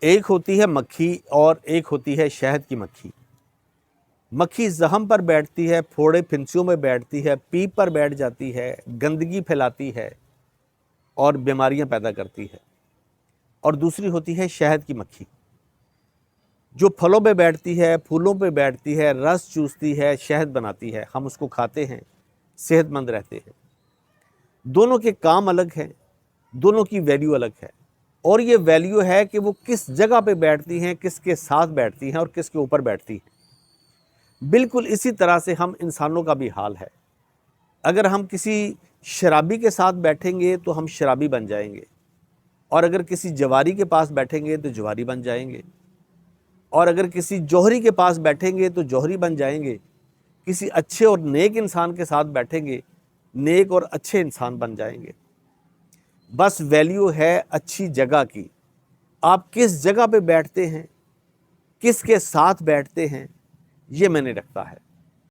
ایک ہوتی ہے مکھی اور ایک ہوتی ہے شہد کی مکھی۔ مکھی زخم پر بیٹھتی ہے، پھوڑے پھنسیوں میں بیٹھتی ہے، پیپ پر بیٹھ جاتی ہے، گندگی پھیلاتی ہے اور بیماریاں پیدا کرتی ہے۔ اور دوسری ہوتی ہے شہد کی مکھی، جو پھلوں پہ بیٹھتی ہے، پھولوں پہ بیٹھتی ہے، رس چوستی ہے، شہد بناتی ہے، ہم اس کو کھاتے ہیں، صحت مند رہتے ہیں۔ دونوں کے کام الگ ہیں، دونوں کی ویلیو الگ ہے، اور یہ ویلیو ہے کہ وہ کس جگہ پہ بیٹھتی ہیں، کس کے ساتھ بیٹھتی ہیں اور کس کے اوپر بیٹھتی ہیں۔ بالکل اسی طرح سے ہم انسانوں کا بھی حال ہے۔ اگر ہم کسی شرابی کے ساتھ بیٹھیں گے تو ہم شرابی بن جائیں گے، اور اگر کسی جواری کے پاس بیٹھیں گے تو جواری بن جائیں گے، اور اگر کسی جوہری کے پاس بیٹھیں گے تو جوہری بن جائیں گے۔ کسی اچھے اور نیک انسان کے ساتھ بیٹھیں گے، نیک اور اچھے انسان بن جائیں گے۔ بس ویلیو ہے اچھی جگہ کی، آپ کس جگہ پہ بیٹھتے ہیں، کس کے ساتھ بیٹھتے ہیں، یہ میں نے رکھتا ہے۔